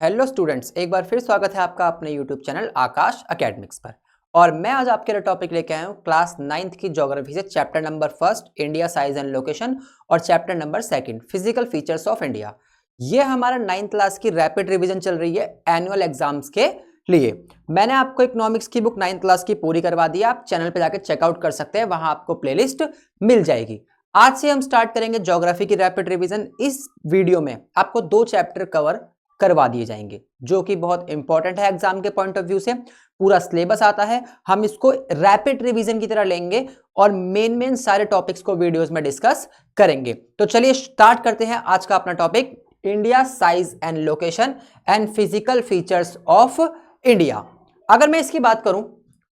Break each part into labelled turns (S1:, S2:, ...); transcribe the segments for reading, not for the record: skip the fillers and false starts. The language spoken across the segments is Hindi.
S1: हेलो स्टूडेंट्स, एक बार फिर स्वागत है आपका अपने यूट्यूब चैनल आकाश एकेडमिक्स पर। और मैं आज आपके लिए टॉपिक लेके आया हूँ क्लास 9th की ज्योग्राफी से chapter number 1 India size and location और chapter number 2 physical features of India. ये हमारा 9th क्लास की रैपिड रिवीजन चल रही है एनुअल एग्जाम्स के लिए। मैंने आपको इकोनॉमिक्स की बुक 9th क्लास की पूरी करवा दी है, आप चैनल पर जाकर चेकआउट कर सकते हैं, वहां आपको प्लेलिस्ट मिल जाएगी। आज से हम स्टार्ट करेंगे ज्योग्राफी की रैपिड रिवीजन। इस वीडियो में आपको 2 चैप्टर कवर करवा दिए जाएंगे जो कि बहुत इंपॉर्टेंट है एग्जाम के पॉइंट ऑफ व्यू से। पूरा सिलेबस आता है, हम इसको रैपिड रिवीजन की तरह लेंगे और मेन सारे टॉपिक्स को वीडियोस में डिस्कस करेंगे। तो चलिए स्टार्ट करते हैं आज का अपना topic, India size and location and physical features of India. अगर मैं इसकी बात करूं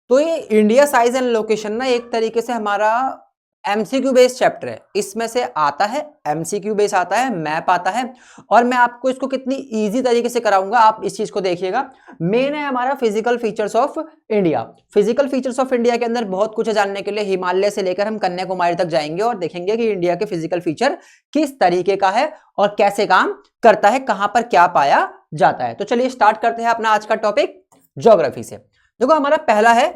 S1: तो ये इंडिया साइज एंड लोकेशन ना एक तरीके से हमारा एमसीक्यू बेस्ड चैप्टर है। इसमें से आता है एमसीक्यू बेस, आता है मैप आता है, और मैं आपको इसको कितनी इजी तरीके से कराऊंगा आप इस चीज को देखिएगा। मेन है हमारा physical features of India. Physical features of India के अंदर बहुत कुछ है जानने के लिए। हिमालय से लेकर हम कन्याकुमारी तक जाएंगे और देखेंगे कि इंडिया के फिजिकल फीचर किस तरीके का है और कैसे काम करता है, कहां पर क्या पाया जाता है। तो चलिए स्टार्ट करते हैं अपना आज का टॉपिक ज्योग्राफी से। देखो हमारा पहला है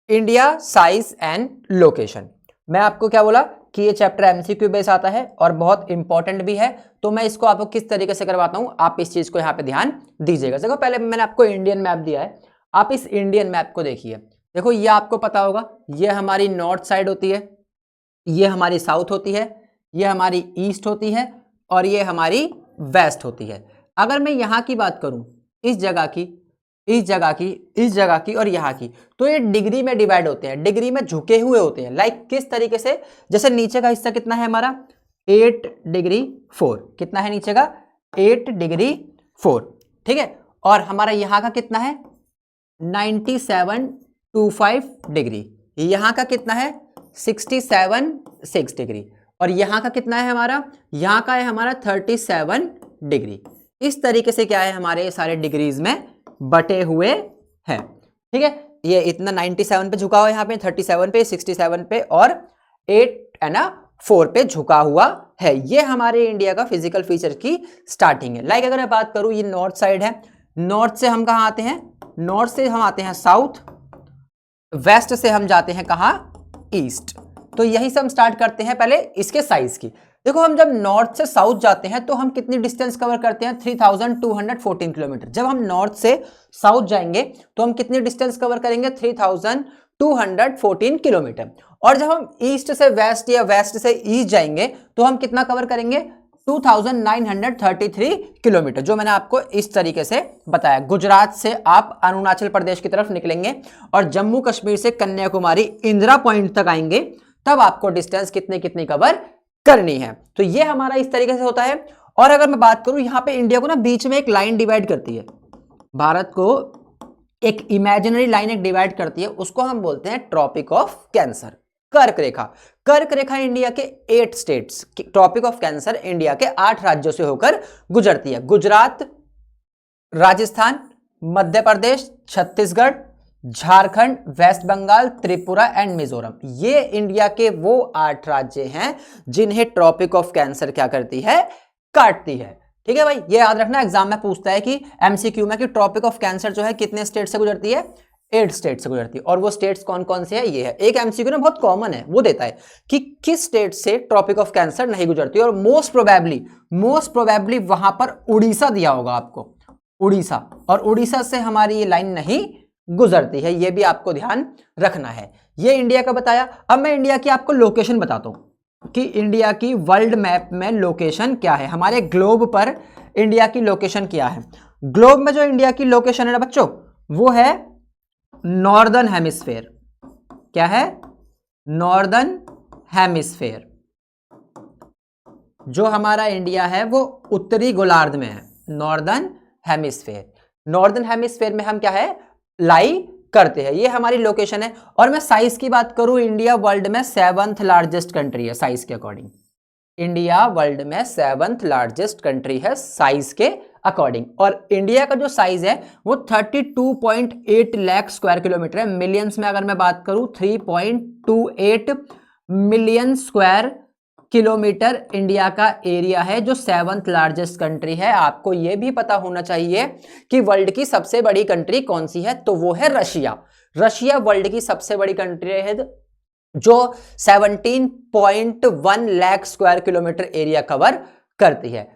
S1: इंडिया साइज एंड लोकेशन। मैं आपको क्या बोला कि ये चैप्टर एमसीक्यू बेस आता है और बहुत इंपॉर्टेंट भी है, तो मैं इसको आपको किस तरीके से करवाता हूं, आप इस चीज को यहां पे ध्यान दीजिएगा। देखो पहले मैंने आपको इंडियन मैप दिया है, आप इस इंडियन मैप को देखिए। देखो ये आपको पता होगा, ये हमारी नॉर्थ साइड होती है, ये हमारी साउथ होती है, ये हमारी ईस्ट होती है और ये हमारी वेस्ट होती है। अगर मैं यहां की बात करूं, इस जगह की, इस जगह की, इस जगह की और यहाँ की, तो ये डिग्री में डिवाइड होते हैं, डिग्री में झुके हुए होते हैं। लाइक किस तरीके से, जैसे नीचे का हिस्सा कितना है हमारा 8 डिग्री 4, कितना है नीचे का 8 डिग्री 4, ठीक है। और हमारा यहाँ का कितना है 9725 डिग्री, यहाँ का कितना है 676 डिग्री और यहाँ का कितना है हमारा, यहाँ का है हमारा 37 डिग्री। इस तरीके से क्या है हमारे सारे डिग्रीज में बटे हुए हैं, ठीक है। ये इतना 97 पे झुका हुआ है, यहाँ पे 37 पे, 67 पे और 8 है ना 4 पे झुका हुआ है। ये हमारे इंडिया का फिजिकल फीचर की स्टार्टिंग है। लाइक अगर मैं बात करूं, ये नॉर्थ साइड है, नॉर्थ से हम कहां आते हैं, नॉर्थ से हम आते हैं साउथ, वेस्ट से हम जाते हैं कहां ईस्ट। तो यही से हम स्टार्ट करते हैं पहले इसके साइज की। देखो हम जब नॉर्थ से साउथ जाते हैं तो हम कितनी डिस्टेंस कवर करते हैं 3214 किलोमीटर। जब हम नॉर्थ से साउथ जाएंगे तो हम कितनी डिस्टेंस कवर करेंगे 3214 किलोमीटर। और जब हम ईस्ट से वेस्ट या वेस्ट से ईस्ट जाएंगे तो हम कितना कवर करेंगे 2933 किलोमीटर, जो मैंने आपको इस तरीके से बताया। गुजरात से आप अरुणाचल प्रदेश की तरफ निकलेंगे और जम्मू कश्मीर से कन्याकुमारी इंदिरा पॉइंट तक आएंगे, तब आपको डिस्टेंस कितनी कवर करनी है। तो ये हमारा इस तरीके से होता है। और अगर मैं बात करूं, यहां पे इंडिया को ना बीच में एक लाइन डिवाइड करती है, भारत को एक इमेजिनरी लाइन एक डिवाइड करती है, उसको हम बोलते हैं ट्रॉपिक ऑफ कैंसर, कर्क रेखा। कर्क रेखा इंडिया के 8 states, tropic of cancer India के 8 राज्यों से होकर गुजरती है। गुजरात, राजस्थान, मध्य प्रदेश, छत्तीसगढ़, झारखंड, वेस्ट बंगाल, त्रिपुरा एंड मिजोरम, ये इंडिया के वो 8 राज्य हैं जिन्हें ट्रॉपिक ऑफ कैंसर क्या करती है, काटती है। ठीक है भाई, ये याद रखना, एग्जाम में पूछता है कि एमसीक्यू में कि ट्रॉपिक ऑफ कैंसर जो है कितने स्टेट से गुजरती है, 8 स्टेट से गुजरती है। और वो स्टेट्स कौन कौन से है, ये है एक एमसीक्यू ना बहुत कॉमन है, वो देता है कि किस स्टेट से ट्रॉपिक ऑफ कैंसर नहीं गुजरती। और मोस्ट प्रोबेबली वहां पर उड़ीसा दिया होगा आपको, उड़ीसा, और उड़ीसा से हमारी ये लाइन नहीं गुजरती है, ये भी आपको ध्यान रखना है। ये इंडिया का बताया। अब मैं इंडिया की आपको लोकेशन बताता हूं कि इंडिया की वर्ल्ड मैप में लोकेशन क्या है, हमारे ग्लोब पर इंडिया की लोकेशन क्या है। ग्लोब में जो इंडिया की लोकेशन है ना बच्चों, वो है नॉर्दर्न हेमिस्फेयर। क्या है, नॉर्दर्न हेमिस्फेयर। जो हमारा इंडिया है वो उत्तरी गोलार्ध में है, नॉर्दर्न हेमिस्फेयर। नॉर्दर्न हेमिस्फेयर में हम क्या है, लाई करते हैं, ये हमारी लोकेशन है। और मैं साइज की बात करूं, इंडिया वर्ल्ड में 7th लार्जेस्ट कंट्री है साइज के अकॉर्डिंग। इंडिया वर्ल्ड में 7th लार्जेस्ट कंट्री है साइज के अकॉर्डिंग। और इंडिया का जो साइज है वो 32.8 लाख स्क्वायर किलोमीटर है। मिलियंस में अगर मैं बात करूं 3.28 मिलियन स्क्वायर किलोमीटर इंडिया का एरिया है, जो 7th लार्जेस्ट कंट्री है। आपको यह भी पता होना चाहिए कि वर्ल्ड की सबसे बड़ी कंट्री कौन सी है, तो वो है रशिया। रशिया वर्ल्ड की सबसे बड़ी कंट्री है, जो 17.1 lakh square kilometre area cover करती है।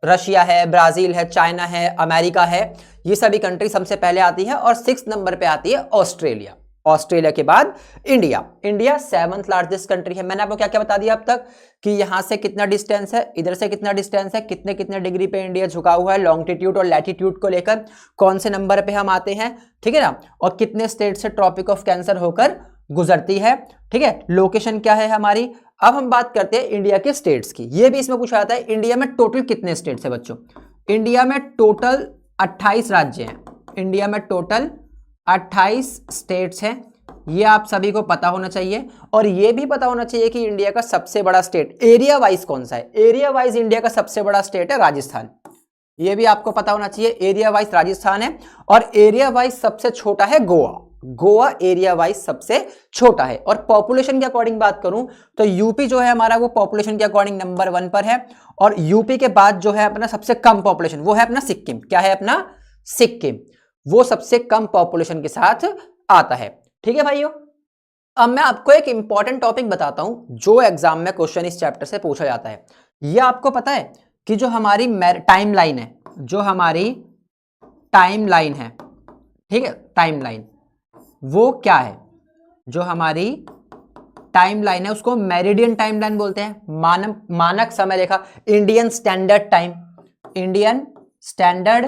S1: रशिया है, ब्राजील है, चाइना है, अमेरिका है, ये सभी कंट्री सबसे पहले आती है। और 6 नंबर पे आती है ऑस्ट्रेलिया। ऑस्ट्रेलिया के बाद India. India 7th largest country है। मैंने आपको क्या क्या बता दिया अब तक, कि यहां से कितना डिस्टेंस है, इधर से कितना डिस्टेंस है, कितने कितने डिग्री पे इंडिया झुका हुआ है, लॉन्गिट्यूड और लैटिट्यूड को लेकर कौन से नंबर पे हम आते हैं, ठीक है ना, और कितने स्टेट से ट्रॉपिक ऑफ कैंसर होकर गुजरती है, ठीक है, लोकेशन क्या है हमारी। अब हम बात करते हैं इंडिया के स्टेट्स की। ये भी इसमें पूछा जाता है, इंडिया में टोटल कितने स्टेट्स है बच्चों। इंडिया में टोटल 28 राज्य हैं। इंडिया में टोटल 28 स्टेट्स हैं। ये आप सभी को पता होना चाहिए। और ये भी पता होना चाहिए कि इंडिया का सबसे बड़ा स्टेट एरिया वाइज कौन सा है। एरिया वाइज इंडिया का सबसे बड़ा स्टेट है राजस्थान। ये भी आपको पता होना चाहिए, एरिया वाइज राजस्थान है। और एरिया वाइज सबसे छोटा है गोवा। गोवा एरिया वाइज सबसे छोटा है। और पॉपुलेशन के अकॉर्डिंग बात करूं तो यूपी जो है हमारा, वो पॉपुलेशन के अकॉर्डिंग नंबर 1 पर है। और यूपी के बाद जो है अपना सबसे कम पॉपुलेशन, वो है अपना सिक्किम। क्या है अपना सिक्किम, वो सबसे कम पॉपुलेशन के साथ आता है। ठीक है भाइयों, अब मैं आपको एक इंपॉर्टेंट टॉपिक बताता हूं, जो एग्जाम में क्वेश्चन इस चैप्टर से पूछा जाता है। यह आपको पता है कि जो हमारी टाइम लाइन है, जो हमारी टाइम लाइन है, ठीक है, टाइम लाइन वो क्या है, जो हमारी टाइम लाइन है उसको मेरिडियन टाइम लाइन बोलते हैं। मानक समय रेखा, Indian standard time, Indian standard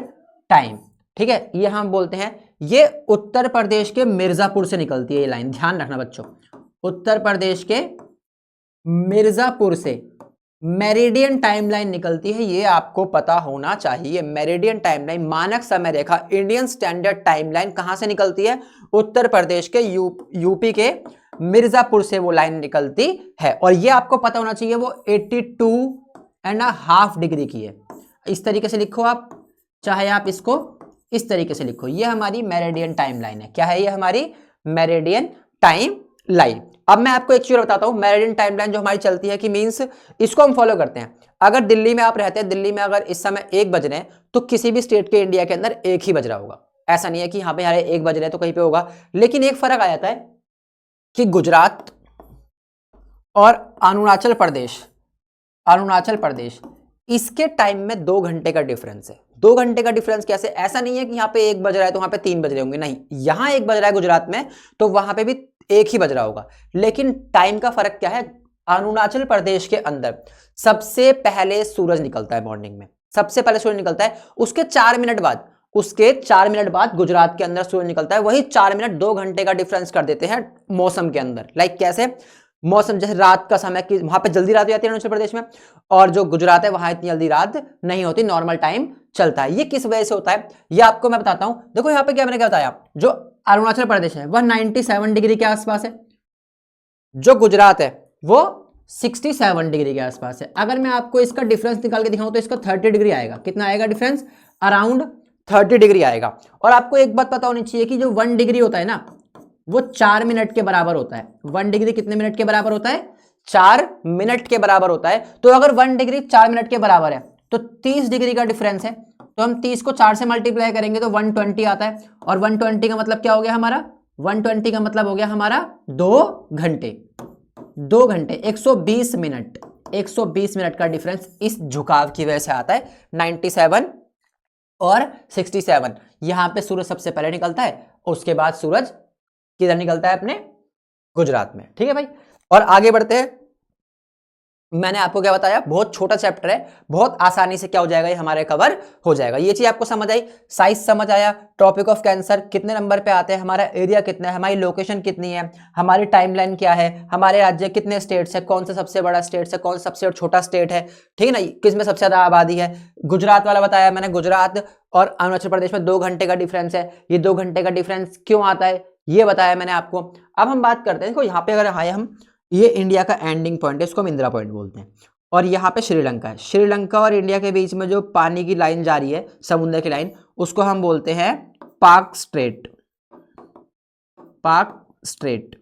S1: time, ठीक है, ये हम बोलते हैं। ये उत्तर प्रदेश के मिर्जापुर से निकलती है ये लाइन, ध्यान रखना बच्चों। उत्तर प्रदेश के मिर्जापुर से मेरिडियन टाइमलाइन निकलती है, ये आपको पता होना चाहिए। मेरिडियन टाइमलाइन, मानक समय रेखा, इंडियन स्टैंडर्ड टाइमलाइन कहां से निकलती है, उत्तर प्रदेश के यूपी के मिर्जापुर से वो लाइन निकलती है। और ये आपको पता होना चाहिए वो 82.5 डिग्री की है। इस तरीके से लिखो आप, चाहे आप इसको इस तरीके से लिखो, ये हमारी मेरिडियन टाइमलाइन है। क्या है ये हमारी मेरिडियन टाइम लाइन। अब मैं आपको एक चीज बताता हूं, मेरिडियन टाइमलाइन जो हमारी चलती है कि मींस इसको हम फॉलो करते हैं। अगर दिल्ली में आप रहते हैं, दिल्ली में अगर इस समय 1 बज रहे हैं, तो किसी भी स्टेट के इंडिया के अंदर 1 ही बज रहा होगा। ऐसा नहीं है कि यहाँ पे हमारे 1 बज रहे हैं तो कहीं पे होगा। लेकिन एक फर्क आ जाता है कि गुजरात और अरुणाचल प्रदेश इसके टाइम में 2 घंटे का डिफरेंस है। 2 घंटे का डिफरेंस कैसे, ऐसा नहीं है कि यहाँ पे 1 बज रहा है तो वहां पे 3 बज रहे होंगे, नहीं, यहां 1 बज रहा है गुजरात में तो वहां पे भी 1 ही बज रहा होगा। लेकिन टाइम का फर्क क्या है, अरुणाचल प्रदेश के अंदर सबसे पहले सूरज निकलता है मॉर्निंग में, सबसे पहले सूरज निकलता है, उसके 4 मिनट बाद गुजरात के अंदर सूरज निकलता है। वही 4 मिनट 2 घंटे का डिफरेंस कर देते हैं मौसम के अंदर। लाइक कैसे, मौसम जैसे रात का समय की वहां पे जल्दी रात हो जाती है अरुणाचल प्रदेश में, और जो गुजरात है वहां इतनी जल्दी रात नहीं होती, नॉर्मल टाइम चलता है। ये किस वजह से होता है ये आपको मैं बताता हूं। देखो यहाँ पे क्या मैंने क्या बताया, जो अरुणाचल प्रदेश है वह 97 डिग्री के आसपास है, जो गुजरात है वो 67 डिग्री के आसपास है। अगर मैं आपको इसका डिफरेंस निकाल के दिखाऊं तो इसका 30 डिग्री आएगा। कितना आएगा डिफरेंस, अराउंड 30 डिग्री आएगा। और आपको एक बात पता होनी चाहिए कि जो 1 डिग्री होता है ना, वो 4 मिनट के बराबर होता है। 1 डिग्री कितने मिनट के बराबर होता है, 4 मिनट के बराबर होता है। तो अगर 1 डिग्री 4 मिनट के बराबर है तो 30 डिग्री का डिफरेंस है, तो हम 30 को 4 से मल्टीप्लाई करेंगे तो 120 आता है। और 120 का मतलब क्या हो गया हमारा, 120 का मतलब हो गया हमारा 2 घंटे, 2 घंटे 120 मिनट, 120 मिनट का डिफरेंस इस झुकाव की वजह से आता है। 97 और 67, यहां पे सूरज सबसे पहले निकलता है, उसके बाद सूरज किधर निकलता है, अपने गुजरात में। ठीक है भाई, और आगे बढ़ते हैं। मैंने आपको क्या बताया, बहुत छोटा चैप्टर है, बहुत आसानी से क्या हो जाएगा, ये हमारे कवर हो जाएगा। ये चीज आपको समझ आई, साइज समझ आया, टॉपिक ऑफ कैंसर कितने नंबर पे आते हैं, हमारा एरिया कितना है, हमारी लोकेशन कितनी है, हमारी टाइमलाइन क्या है, हमारे राज्य कितने स्टेट्स है, कौन सा सबसे बड़ा स्टेट है, कौन सा सबसे छोटा स्टेट है, ठीक है ना, किस में सबसे ज्यादा आबादी है। गुजरात वाला बताया मैंने, गुजरात और अरुणाचल प्रदेश में 2 घंटे का डिफरेंस है। ये 2 घंटे का डिफरेंस क्यों आता है ये बताया मैंने आपको। अब हम बात करते हैं, देखो यहाँ पे अगर आए हम, ये इंडिया का एंडिंग पॉइंट है, इसको हम इंदिरा पॉइंट बोलते हैं, और यहाँ पे श्रीलंका है। श्रीलंका और इंडिया के बीच में जो पानी की लाइन जा रही है, समुद्र की लाइन, उसको हम बोलते हैं पाक स्ट्रेट, पाक स्ट्रेट,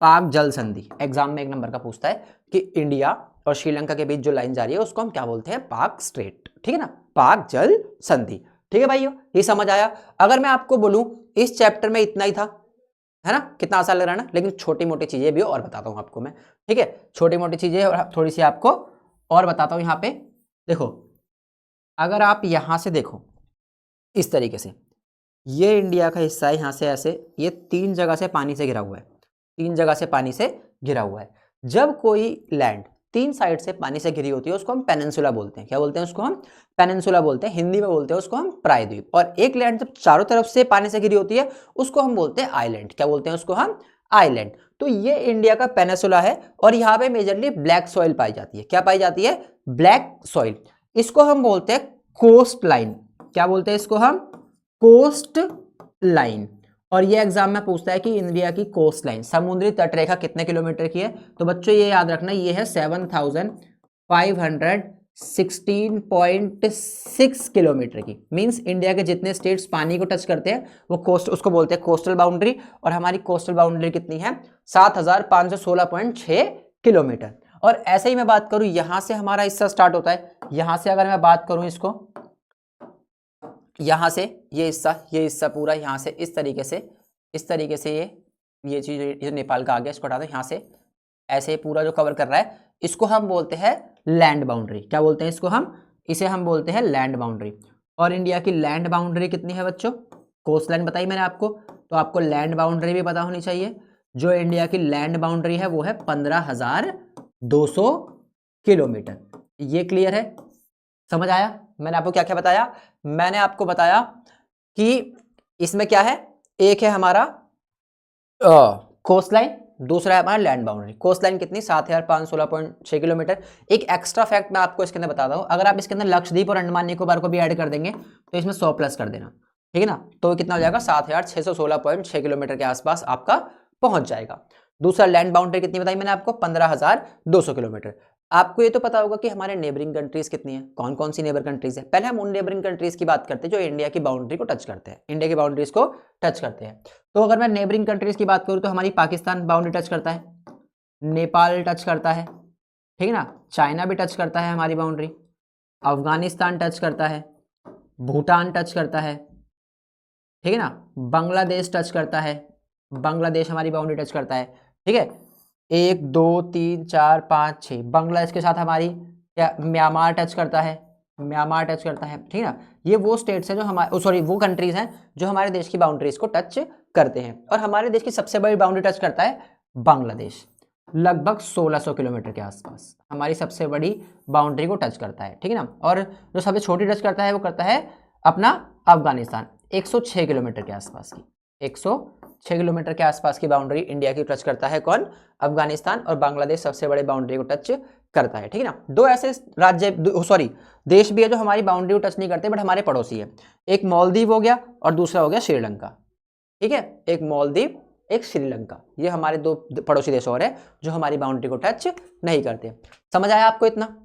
S1: पाक जल संधि। एग्जाम में 1 नंबर का पूछता है कि इंडिया और श्रीलंका के बीच जो लाइन जा रही है उसको हम क्या बोलते हैं, पाक स्ट्रेट, ठीक है ना, पाक जल संधि। ठीक है भाइयों, ये समझ आया। अगर मैं आपको बोलूं इस चैप्टर में इतना ही था, है ना, कितना आसान लग रहा है ना, लेकिन छोटी मोटी चीजें भी और बताता हूं आपको मैं, ठीक है, छोटी मोटी चीजें और थोड़ी सी आपको और बताता हूं। यहाँ पे देखो, अगर आप यहां से देखो इस तरीके से, ये इंडिया का हिस्सा है, यहां से ऐसे, ये 3 जगह से पानी से घिरा हुआ है, 3 जगह से पानी से घिरा हुआ है। जब कोई लैंड 3 साइड से पानी से घिरी होती है उसको हम पेनिनसुला बोलते हैं। क्या बोलते हैं उसको हम, पेनिनसुला बोलते हैं, हिंदी में बोलते हैं उसको हम प्रायद्वीप। और एक लैंड जब चारों तरफ से पानी से घिरी होती है उसको हम बोलते हैं आइलैंड। क्या बोलते हैं उसको हम, आइलैंड। तो ये इंडिया का पेनिनसुला है और यहाँ पे मेजरली ब्लैक सॉइल पाई जाती है। क्या पाई जाती है, ब्लैक सॉइल। इसको हम बोलते हैं कोस्ट लाइन। क्या बोलते हैं इसको हम, कोस्ट लाइन। और ये एग्जाम में पूछता है कि इंडिया की कोस्ट लाइन, समुद्री तटरेखा कितने किलोमीटर की है, तो बच्चों ये याद रखना, ये है 7516.6 किलोमीटर की। मींस इंडिया के जितने स्टेट्स पानी को टच करते हैं वो कोस्ट, उसको बोलते हैं कोस्टल बाउंड्री। और हमारी कोस्टल बाउंड्री कितनी है, 7516.6 किलोमीटर। और ऐसे ही मैं बात करूं, यहां से हमारा हिस्सा स्टार्ट होता है, यहां से अगर मैं बात करूं इसको, यहाँ से ये हिस्सा पूरा यहाँ से इस तरीके से ये चीज, ये नेपाल का आ गया, इसको हटा दो। यहाँ से ऐसे पूरा जो कवर कर रहा है इसको हम बोलते हैं लैंड बाउंड्री। क्या बोलते हैं इसको हम, इसे हम बोलते हैं लैंड बाउंड्री। और इंडिया की लैंड बाउंड्री कितनी है बच्चों, कोस्ट लाइन बताई मैंने आपको, तो आपको लैंड बाउंड्री भी पता होनी चाहिए। जो इंडिया की लैंड बाउंड्री है वो है 15,200 किलोमीटर। ये क्लियर है, समझ आया। मैंने आपको क्या क्या बताया, मैंने आपको बताया कि इसमें क्या है, एक है हमारा कोस्ट लाइन, दूसरा है हमारा लैंड बाउंड्री। कोस्ट लाइन कितनी, 7516.6 किलोमीटर। एक एक्स्ट्रा फैक्ट मैं आपको इसके अंदर बताता हूं, अगर आप इसके अंदर लक्षद्वीप और अंडमान निकोबार को भी ऐड कर देंगे तो इसमें 100 प्लस कर देना, ठीक है ना, तो कितना हो जाएगा, 7616.6 किलोमीटर के आसपास आपका पहुंच जाएगा। दूसरा लैंड बाउंड्री कितनी बताई मैंने आपको, 15,200 किलोमीटर। आपको ये तो पता होगा कि हमारे नेबरिंग कंट्रीज कितनी है, कौन कौन सी नेबर कंट्रीज है। पहले हम उन नेबरिंग कंट्रीज की बात करते हैं जो इंडिया की बाउंड्री को टच करते हैं, इंडिया की बाउंड्रीज को टच करते हैं। तो अगर मैं नेबरिंग कंट्रीज की बात करूं तो हमारी पाकिस्तान बाउंड्री टच करता है, नेपाल टच करता है, ठीक है ना, चाइना भी टच करता है हमारी बाउंड्री, अफगानिस्तान टच करता है, भूटान टच करता है, ठीक है ना, बांग्लादेश टच करता है, बांग्लादेश हमारी बाउंड्री टच करता है, ठीक है। 1 2 3 4 5 6, बांग्लादेश के साथ हमारी क्या, म्यांमार टच करता है, म्यांमार टच करता है, ठीक है ना। ये वो स्टेट्स हैं जो हमारे, सॉरी वो कंट्रीज हैं जो हमारे देश की बाउंड्रीज को टच करते हैं। और हमारे देश की सबसे बड़ी बाउंड्री टच करता है बांग्लादेश, लगभग 1600 किलोमीटर के आसपास हमारी सबसे बड़ी बाउंड्री को टच करता है, ठीक है ना। और जो सबसे छोटी टच करता है वो करता है अपना अफगानिस्तान, 106 किलोमीटर के आसपास की, 106 किलोमीटर के आसपास की बाउंड्री इंडिया की टच करता है कौन, अफगानिस्तान। और बांग्लादेश सबसे बड़े बाउंड्री को टच करता है, ठीक है ना। दो ऐसे राज्य, सॉरी देश भी है जो हमारी बाउंड्री को टच नहीं करते बट हमारे पड़ोसी है, एक मालदीव हो गया और दूसरा हो गया श्रीलंका, ठीक है, एक मालदीव एक श्रीलंका, ये हमारे 2 पड़ोसी देश और है जो हमारी बाउंड्री को टच नहीं करते। समझ आया आपको इतना।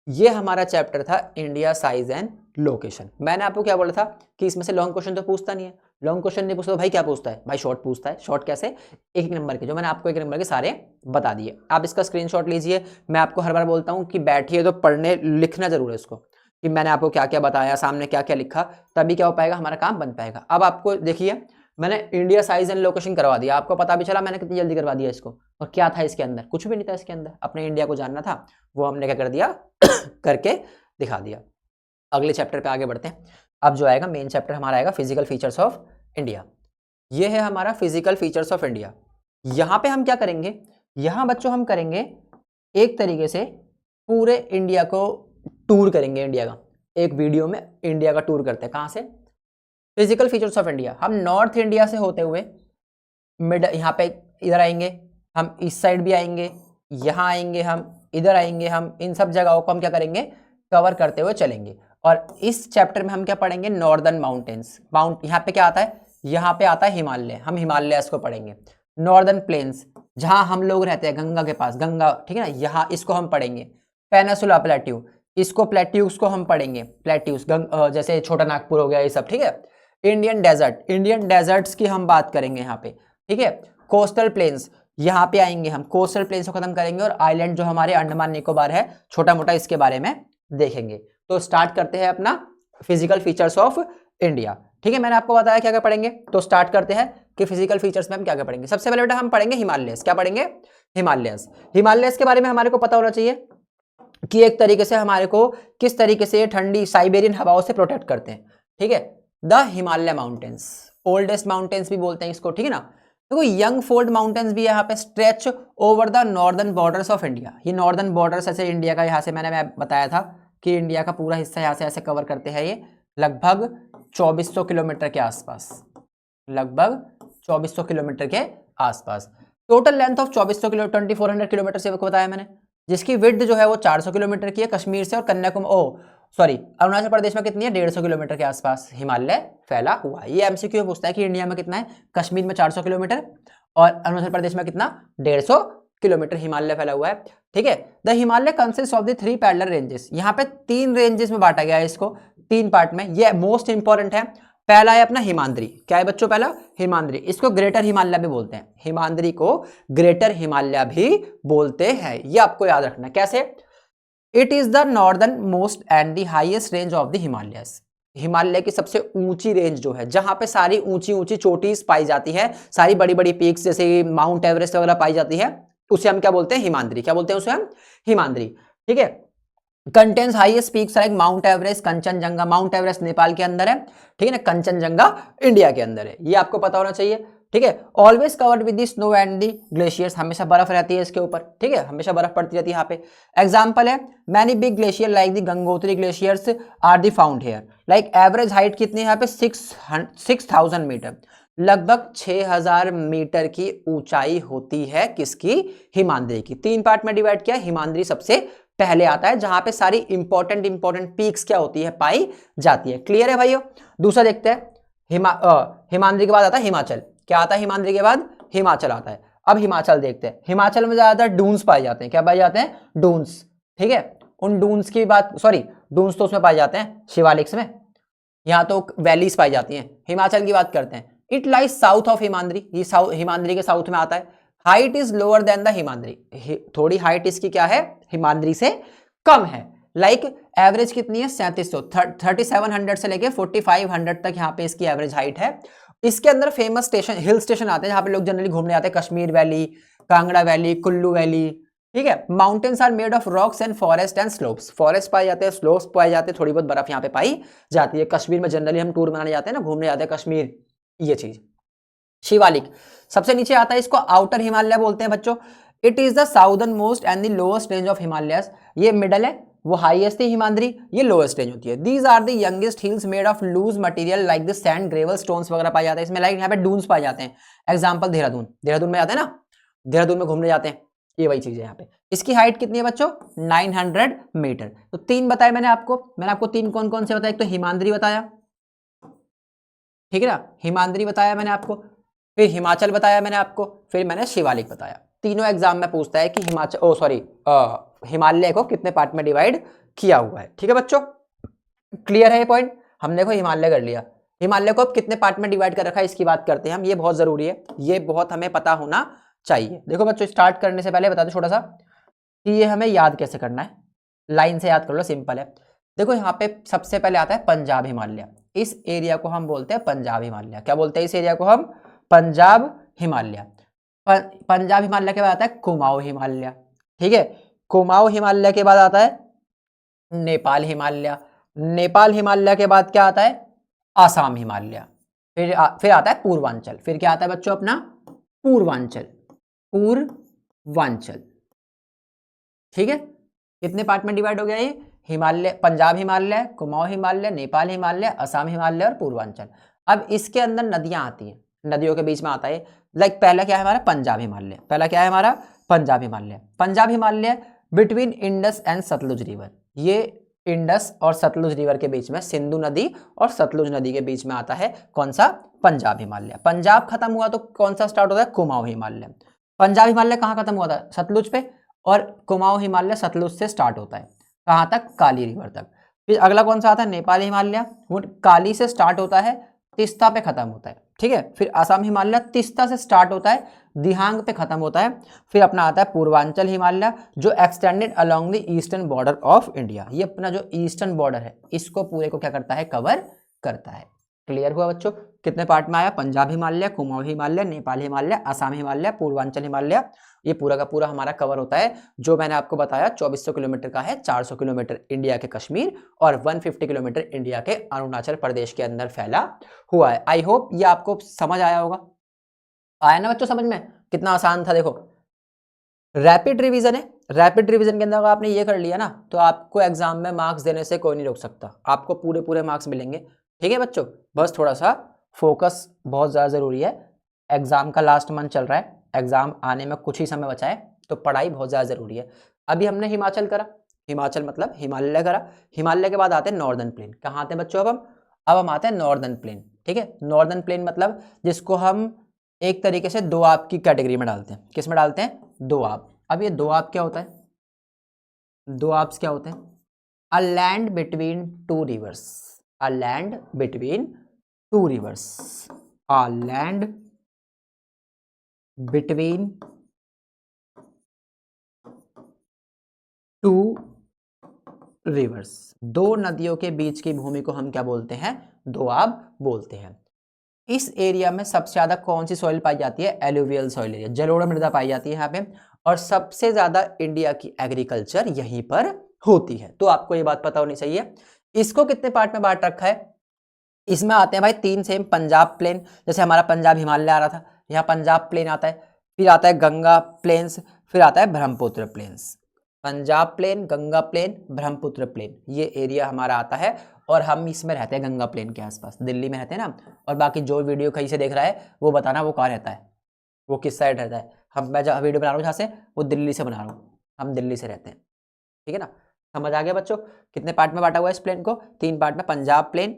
S1: ये हमारा चैप्टर था इंडिया साइज एंड लोकेशन। मैंने आपको क्या बोला था कि इसमें से लॉन्ग क्वेश्चन तो पूछता नहीं है, लॉन्ग क्वेश्चन नहीं पूछता तो भाई क्या पूछता है, भाई शॉर्ट पूछता है। शॉर्ट कैसे, एक नंबर के, जो मैंने आपको 1 नंबर के सारे बता दिए। आप इसका स्क्रीनशॉट लीजिए। मैं आपको हर बार बोलता हूँ कि बैठिए तो पढ़ने, लिखना जरूर है इसको कि मैंने आपको क्या क्या बताया, सामने क्या क्या लिखा, तभी क्या हो पाएगा, हमारा काम बन पाएगा। अब आपको देखिए, मैंने इंडिया साइज एंड लोकेशन करवा दिया, आपको पता भी चला मैंने कितनी जल्दी करवा दिया इसको। और क्या था इसके अंदर, कुछ भी नहीं था इसके अंदर, अपने इंडिया को जानना था, वो हमने क्या कर दिया करके दिखा दिया। अगले चैप्टर पे आगे बढ़ते हैं। अब जो आएगा मेन चैप्टर हमारा आएगा फिजिकल फीचर्स ऑफ इंडिया। ये है हमारा फिजिकल फीचर्स ऑफ इंडिया। यहाँ पे हम क्या करेंगे, यहाँ बच्चों हम करेंगे एक तरीके से पूरे इंडिया को टूर करेंगे, इंडिया का एक वीडियो में इंडिया का टूर करते हैं। कहाँ से, फिजिकल फीचर्स ऑफ इंडिया। हम नॉर्थ इंडिया से होते हुए मिड यहाँ पे इधर आएंगे, हम इस साइड भी आएंगे, यहाँ आएंगे, हम इधर आएंगे, हम इन सब जगहों को हम क्या करेंगे, कवर करते हुए चलेंगे। और इस चैप्टर में हम क्या पढ़ेंगे, नॉर्दर्न माउंटेन्स, यहाँ पे क्या आता है, यहाँ पे आता है हिमालय, हम हिमालय को पढ़ेंगे। नॉर्दर्न प्लेन्स जहाँ हम लोग रहते हैं गंगा के पास, गंगा, ठीक है ना, यहाँ इसको हम पढ़ेंगे। पेनिनसुला प्लेट्यू, इसको प्लेट्यूज को हम पढ़ेंगे, प्लेट्यूज जैसे छोटा नागपुर हो गया, ये सब, ठीक है। इंडियन डेजर्ट, इंडियन डेजर्ट्स की हम बात करेंगे यहाँ पे, ठीक है। कोस्टल प्लेन्स, यहाँ पे आएंगे हम, कोस्टल प्लेन्स को खत्म करेंगे और आइलैंड जो हमारे अंडमान निकोबार है छोटा मोटा, इसके बारे में देखेंगे। तो स्टार्ट करते हैं अपना फिजिकल फीचर्स ऑफ इंडिया। ठीक है, मैंने आपको बताया क्या क्या पढ़ेंगे, तो स्टार्ट करते हैं कि फिजिकल फीचर्स में हम क्या क्या पढ़ेंगे। सबसे पहले बेटा हम पढ़ेंगे हिमालयस। क्या पढ़ेंगे? हिमालयस। हिमालयस के बारे में हमारे को पता होना चाहिए कि एक तरीके से हमारे को किस तरीके से ठंडी साइबेरियन हवाओं से प्रोटेक्ट करते हैं। ठीक है, the Himalaya mountains, oldest mountains भी बोलते हैं इसको। ठीक है ना, देखो यंग फोल्ड माउंटेन्स भी यहाँ पे stretch over the northern borders of India. ये नॉर्दर्न बॉर्डर्स ऐसे इंडिया का, यहाँ से मैंने बताया था कि इंडिया का पूरा हिस्सा यहाँ से ऐसे कवर करते हैं। ये लगभग 2400 किलोमीटर के आसपास, लगभग 2400 किलोमीटर के आसपास। टोटल लेंथ ऑफ 2400 किलोमीटर से आपको बताया मैंने, जिसकी विड्थ जो है वो 400 किलोमीटर की है कश्मीर से, और कन्याकुमारी अरुणाचल प्रदेश में कितनी है? 150 किलोमीटर के आसपास हिमालय फैला हुआ है। ये एमसीक्यू पूछता है कि इंडिया में कितना है? कश्मीर में 400 किलोमीटर और अरुणाचल प्रदेश में कितना? 150 किलोमीटर हिमालय फैला हुआ है। ठीक है, the Himalaya consist of the 3 parallel ranges. यहाँ पे 3 रेंजेस में बांटा गया है इसको, 3 पार्ट में। ये मोस्ट इंपॉर्टेंट है। पहला है अपना हिमाद्री। क्या है बच्चों? पहला हिमाद्री। इसको ग्रेटर हिमालय भी बोलते हैं, हिमाद्री को ग्रेटर हिमालय भी बोलते हैं, ये आपको याद रखना। कैसे? It is the northern most and the highest range of the Himalayas. Himalaya की सबसे ऊंची रेंज जो है, जहां पे सारी ऊंची ऊंची चोटीज पाई जाती है, सारी बड़ी बड़ी पीक्स जैसे माउंट एवरेस्ट वगैरह पाई जाती है, उसे हम क्या बोलते हैं? हिमाद्री। क्या बोलते हैं उसे हम? हिमाद्री। ठीक है, contains highest peaks like mount Everest, Kanchenjunga. Mount Everest Nepal के अंदर है, ठीक है ना, कंचनजंगा इंडिया के अंदर है, ये आपको पता होना चाहिए। ठीक है, always covered with the snow and the glaciers. हमेशा बर्फ रहती है इसके ऊपर। ठीक है, हमेशा बर्फ पड़ती रहती है यहाँ पे। एग्जाम्पल है many big glacier like the Gangotri glaciers are the found here. Like average height कितनी है यहाँ पे? 6000 मीटर, लगभग 6000 मीटर की ऊंचाई होती है किसकी? हिमाद्री की। 3 पार्ट में डिवाइड किया, हिमाद्री सबसे पहले आता है, जहां पे सारी इंपॉर्टेंट पीक्स क्या होती है? पाई जाती है। क्लियर है भाइयों? दूसरा देखते हैं, हिमाद्री के बाद आता है हिमाचल। क्या आता है हिमाद्री के बाद? हिमाचल आता है। अब हिमाचल देखते हैं, हिमाचल में ज्यादातर डून्स पाए जाते हैं। क्या पाए जाते हैं? डून्स। ठीक है, उन डून्स की बात, सॉरी डून्स तो उसमें पाए जाते हैं शिवालिक्स में, यहाँ तो वैलीज पाई जाती हैं। हिमाचल की बात करते हैं, it lies south of Himadri, ये हिमाद्री के साउथ में आता है। Height is lower than the Himadri, थोड़ी हाइट इसकी क्या है? हिमाद्री से कम है। लाइक एवरेज कितनी है? 3700 से लेके 4500 तक यहाँ पे इसकी एवरेज हाइट है। इसके अंदर फेमस स्टेशन, हिल स्टेशन आते हैं जहाँ पे लोग जनरली घूमने आते हैं, Kashmir valley, Kangra valley, Kullu valley. ठीक है, mountains are made of rocks and forest and slopes. Forest पाए जाते हैं, स्लोप्स पाए जाते हैं, थोड़ी बहुत बर्फ यहाँ पे पाई जाती है। कश्मीर में जनरली हम टूर बनाने जाते हैं ना, घूमने जाते हैं कश्मीर, ये चीज। शिवालिक सबसे नीचे आता है, इसको आउटर हिमालय बोलते हैं बच्चों। It is the southern most and the lowest range of Himalayas. ये मिडल है, वो हाईएस्ट है हिमाद्री, ये लोएस्ट रेंज होती है। These are the youngest hills made of loose material like the sand, gravel, stones वगैरह पाए जाते हैं इसमें। लाइक यहाँ पे डून्स पाए जाते हैं। एग्जाम्पल देहरादून, देहरादून में जाते हैं ना, देहरादून में घूमने जाते हैं, ये वही चीज है यहाँ पे। इसकी हाइट कितनी है बच्चों? 900 मीटर। तो 3 बताए मैंने आपको 3 कौन कौन से बताया? एक तो हिमाद्री बताया, ठीक है ना, हिमाद्री बताया मैंने आपको, फिर हिमाचल बताया मैंने आपको, फिर मैंने शिवालिक बताया। तीनों एग्जाम में पूछता है कि हिमालय को कितने पार्ट में डिवाइड किया हुआ है। ठीक है बच्चों, क्लियर है ये पॉइंट? हमने देखो हिमालय कर लिया, हिमालय को कितने पार्ट में डिवाइड कर रखा है इसकी बात करते हैं हम। ये बहुत जरूरी है, ये बहुत हमें पता होना चाहिए। देखो बच्चों, स्टार्ट करने से पहले बता दो छोटा सा कि ये हमें याद कैसे करना है। लाइन से याद कर लो, सिंपल है। देखो यहाँ पे सबसे पहले आता है पंजाब हिमालय। इस एरिया को हम बोलते हैं पंजाब हिमालय। क्या बोलते हैं इस एरिया को हम? पंजाब हिमालय। पंजाब हिमालय के बाद आता है कुमाऊं हिमालय। ठीक है, कुमाऊं हिमालय के बाद आता है नेपाल हिमालय। नेपाल हिमालय के बाद क्या आता है? आसाम हिमालय। फिर आता है पूर्वांचल। फिर क्या आता है बच्चों? अपना पूर्वांचल, पूर्वांचल। ठीक है, कितने पार्ट में डिवाइड हो गया ये? हिमालय, पंजाब हिमालय, कुमाऊं हिमालय, नेपाल हिमालय, असम हिमालय और पूर्वांचल। अब इसके अंदर नदियां आती हैं, नदियों के बीच में आता है। लाइक पहला क्या है हमारा? पंजाब हिमालय। पहला क्या है हमारा? Punjab Himalaya. Punjab Himalaya between Indus and Sutlej river. ये इंडस और सतलुज रिवर के बीच में, सिंधु नदी और सतलुज नदी के बीच में आता है कौन सा? पंजाब हिमालय। पंजाब खत्म हुआ तो कौन सा स्टार्ट होता है? कुमाऊं हिमालय। पंजाब हिमालय कहाँ खत्म हुआ था? सतलुज पे, और कुमाऊं हिमालय सतलुज से स्टार्ट होता है। कहाँ तक? काली रिवर तक। फिर अगला कौन सा आता है? नेपाल हिमालय। वो काली से स्टार्ट होता है, तीस्ता पे खत्म होता है, ठीक है। फिर असम हिमालय तीस्ता से स्टार्ट होता है, दिहांग पे खत्म होता है। फिर अपना आता है पूर्वांचल हिमालय जो extended along the eastern border of India. ये अपना जो ईस्टर्न बॉर्डर है इसको पूरे को क्या करता है, कवर करता है। क्लियर हुआ बच्चों? कितने पार्ट में आया, पंजाब हिमालय, कुमाऊं हिमालय, नेपाल हिमालय, असम हिमालय, पूर्वांचल हिमालय, ये पूरा का पूरा हमारा कवर होता है। जो मैंने आपको बताया 2400 किलोमीटर का है, 400 किलोमीटर इंडिया के कश्मीर और 150 किलोमीटर इंडिया के अरुणाचल प्रदेश के अंदर फैला हुआ है। आई होप ये आपको समझ आया होगा। आया ना बच्चों समझ में? कितना आसान था देखो। रैपिड रिवीजन है, रैपिड रिवीजन के अंदर अगर आपने ये कर लिया ना तो आपको एग्जाम में मार्क्स देने से कोई नहीं रोक सकता, आपको पूरे पूरे मार्क्स मिलेंगे। ठीक है बच्चों, बस थोड़ा सा फोकस बहुत ज़्यादा ज़रूरी है। एग्जाम का लास्ट मंथ चल रहा है, एग्जाम आने में कुछ ही समय बचा है, तो पढ़ाई बहुत ज़्यादा ज़रूरी है। अभी हमने हिमाचल करा, हिमाचल मतलब हिमालय करा। हिमालय के बाद आते हैं नॉर्दर्न प्लेन। कहाँ आते हैं बच्चों अब हम आते हैं नॉर्दर्न प्लेन। ठीक है, नॉर्दर्न प्लेन मतलब जिसको हम एक तरीके से दो आप की कैटेगरी में डालते हैं। किस में डालते हैं? दो आप। अब ये दो आप क्या होता है? दो आपस क्या होते हैं? A land between two reverse, a land between two reverse, a land between two reverse. दो नदियों के बीच की भूमि को हम क्या बोलते हैं? दोआब बोलते हैं। इस एरिया में सबसे ज्यादा कौन सी सॉइल पाई जाती है? एलुवियल सॉइल एरिया, जलोढ़ मृदा पाई जाती है यहाँ पे। और सबसे ज्यादा इंडिया की एग्रीकल्चर यहीं पर होती है, तो आपको ये बात पता होनी चाहिए। इसको कितने पार्ट में बांट रखा है? इसमें आते हैं भाई तीन सेम। पंजाब प्लेन, जैसे हमारा पंजाब हिमालय आ रहा था, यहाँ पंजाब प्लेन आता है। फिर आता है गंगा प्लेन्स, फिर आता है Brahmaputra plains. Punjab plain, Ganga plain, Brahmaputra plain, ये एरिया हमारा आता है। और हम इसमें रहते हैं गंगा प्लेन के आसपास, दिल्ली में रहते हैं ना। और बाकी जो वीडियो कहीं से देख रहा है वो बताना वो कहाँ रहता है, वो किस साइड रहता है। मैं जहाँ वीडियो बना रहा हूँ जहाँ से, वो दिल्ली से बना रहा हूँ, हम दिल्ली से रहते हैं। ठीक है ना? समझ आ गया बच्चों? कितने पार्ट में बांटा हुआ है इस प्लेन को? तीन पार्ट में, पंजाब प्लेन,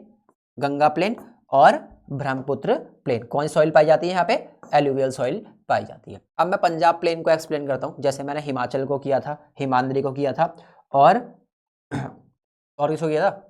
S1: गंगा प्लेन और ब्रह्मपुत्र प्लेन। कौन सी सॉइल पाई जाती है यहाँ पे? एलुवियल सॉइल पाई जाती है। अब मैं पंजाब प्लेन को एक्सप्लेन करता हूँ, जैसे मैंने हिमाचल को किया था, हिमाद्री को किया था, और किसको किया था?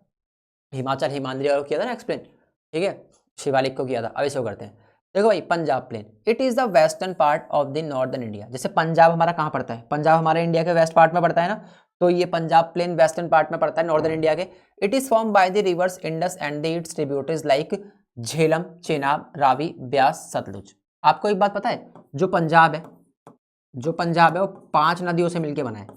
S1: हिमाचल, हिमाद्री और किया था ना एक्सप्लेन। ठीक है, शिवालिक को किया था। अब इसको करते हैं। देखो भाई, Punjab plain it is the western part of the northern India. जैसे पंजाब हमारा कहाँ पड़ता है? पंजाब हमारे इंडिया के वेस्ट पार्ट में पड़ता है ना, तो ये पंजाब प्लेन वेस्टर्न पार्ट में पड़ता है, नॉर्दर्न इंडिया के। It is form by the rivers Indus and the its tributaries like Jhelum, Chenab, Ravi, Beas, Sutlej. आपको एक बात पता है, जो पंजाब है, जो पंजाब है वो 5 नदियों से मिलकर बना है।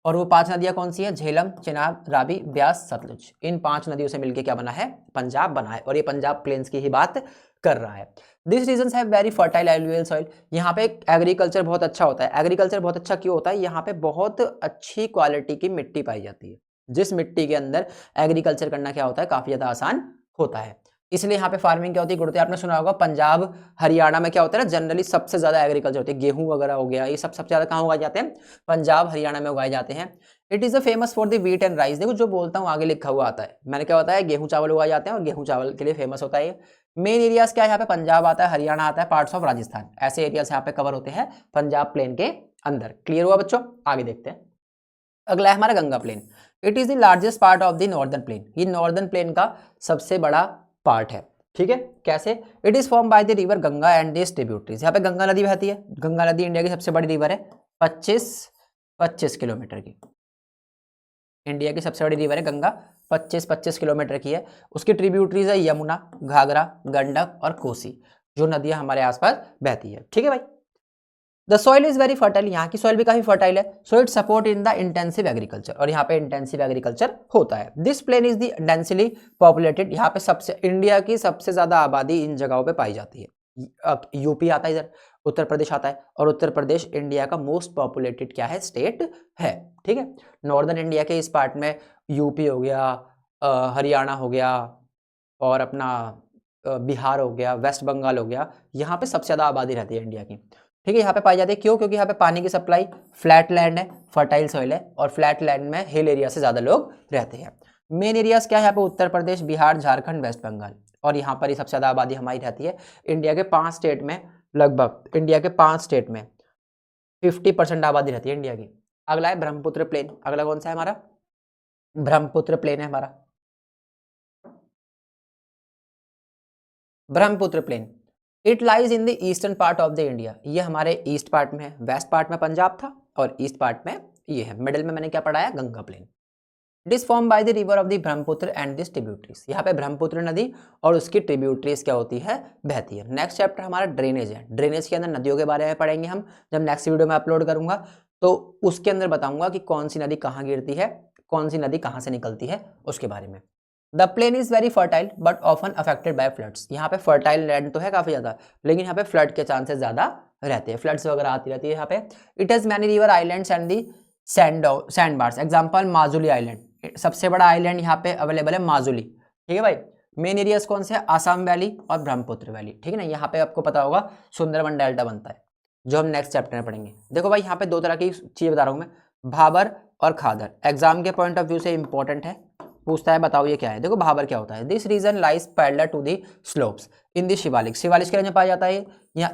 S1: और वो 5 नदियां कौन सी है? झेलम, चेनाब, रावी, ब्यास, सतलुज। इन 5 नदियों से मिलकर क्या बना है? पंजाब बना है। और ये पंजाब प्लेन्स की ही बात कर रहा है। This region have very fertile alluvial soil. यहाँ पे एग्रीकल्चर बहुत अच्छा होता है। एग्रीकल्चर बहुत अच्छा क्यों होता है? यहाँ पे बहुत अच्छी क्वालिटी की मिट्टी पाई जाती है, जिस मिट्टी के अंदर एग्रीकल्चर करना क्या होता है? काफी ज्यादा आसान होता है। इसलिए यहाँ पे फार्मिंग क्या होती है? गुरुते आपने सुना होगा, पंजाब हरियाणा में क्या होता है ना, जनरली सबसे ज्यादा एग्रीकल्चर होती है। गेहूं वगैरह हो गया, ये सब सबसे ज्यादा कहाँ उगाए जाते हैं? पंजाब हरियाणा में उगाए जाते हैं। It is a famous for the wheat and rice. देखो जो बोलता हूँ आगे लिखा हुआ आता है, मैंने क्या बताया? गेहूं चावल उगाए जाते हैं और गेहूं चावल के लिए फेमस होता है। मेन एरियाज क्या है यहाँ पे? पंजाब आता है, हरियाणा आता है, पार्ट्स ऑफ राजस्थान, ऐसे एरियाज यहाँ पे कवर होते हैं पंजाब प्लेन के अंदर। क्लियर हुआ बच्चों? आगे देखते हैं। अगला है हमारा Ganga plain. It is the largest part of the northern plain. ये नॉर्दर्न प्लेन का सबसे बड़ा पार्ट है। ठीक है, कैसे? It is form by the river Ganga and this tributaries. यहाँ पे गंगा नदी बहती है। गंगा नदी इंडिया की सबसे बड़ी रिवर है, 25 किलोमीटर की। इंडिया की सबसे बड़ी रिवर है गंगा, 25 किलोमीटर की है। उसकी ट्रिब्यूटरीज है यमुना, घाघरा, गंडक और कोसी, जो नदियां हमारे आसपास बहती है। ठीक है भाई। The soil is very fertile. यहाँ की सॉइल भी काफी फर्टाइल है। So it support in the intensive agriculture. और यहाँ पे इंटेंसिव एग्रीकल्चर होता है। This plain is the densely populated. यहाँ पे सबसे, इंडिया की सबसे ज्यादा आबादी इन जगहों पे पाई जाती है। यूपी आता है इधर, उत्तर प्रदेश आता है, और उत्तर प्रदेश इंडिया का मोस्ट पॉपुलेटेड क्या है? स्टेट है। ठीक है, नॉर्दर्न इंडिया के इस पार्ट में यूपी हो गया, हरियाणा हो गया, और अपना बिहार हो गया, वेस्ट बंगाल हो गया, यहाँ पे सबसे ज्यादा आबादी रहती है इंडिया की। ठीक है, यहाँ पे पाई जाती है। क्यों? क्योंकि यहाँ पे पानी की सप्लाई, फ्लैट लैंड है, फर्टाइल सॉइल है, और फ्लैट लैंड में हिल एरिया से ज्यादा लोग रहते हैं। मेन एरियाज क्या है यहाँ पे? उत्तर प्रदेश, बिहार, झारखंड, वेस्ट बंगाल, और यहाँ पर ही सबसे ज्यादा आबादी हमारी रहती है। इंडिया के 5 स्टेट में, लगभग इंडिया के 5 स्टेट में 50% आबादी रहती है इंडिया की। अगला है ब्रह्मपुत्र प्लेन। अगला कौन सा है हमारा? ब्रह्मपुत्र प्लेन है हमारा। Brahmaputra plain, it lies in the eastern part of the India, ये हमारे ईस्ट पार्ट में है, वेस्ट पार्ट में पंजाब था और ईस्ट पार्ट में ये है, मिडिल में मैंने क्या पढ़ाया, Ganga plain. It is form by the river of the Brahmaputra and this tributaries, यहाँ पे ब्रह्मपुत्र नदी और उसकी ट्रिब्यूटरीज क्या होती है, बहती है। नेक्स्ट चैप्टर हमारा ड्रेनेज है, ड्रेनेज के अंदर नदियों के बारे में पढ़ेंगे हम, जब नेक्स्ट वीडियो में अपलोड करूंगा तो उसके अंदर बताऊंगा कि कौन सी नदी कहाँ गिरती है, कौन सी नदी कहाँ से निकलती है, उसके बारे में। The plain is very fertile but often affected by floods, यहाँ पे फर्टाइल लैंड तो है काफी ज्यादा, लेकिन यहाँ पे फ्लड के चांसेस ज्यादा रहते हैं, फ्लड्स वगैरह आती रहती है यहाँ पे। It has many river islands and the sand bars, example Majuli island, सबसे बड़ा आइलैंड यहाँ पे अवेलेबल है माजुली, ठीक है भाई। मेन एरियाज कौन से हैं, आसाम वैली और ब्रह्मपुत्र वैली, ठीक है ना। यहाँ पे आपको पता होगा सुंदरबन डेल्टा बनता है, जो हम नेक्स्ट चैप्टर में पढ़ेंगे। देखो भाई यहाँ पे दो तरह की चीज बता रहा हूँ मैं, भाबर और खादर, एग्जाम के पॉइंट ऑफ व्यू से इंपॉर्टेंट है, पूछता है बताओ ये क्या है। देखो भाबर क्या होता है, this region lies parallel to the slopes in the Shivalik, Shivalik के अंदर पाया जाता है।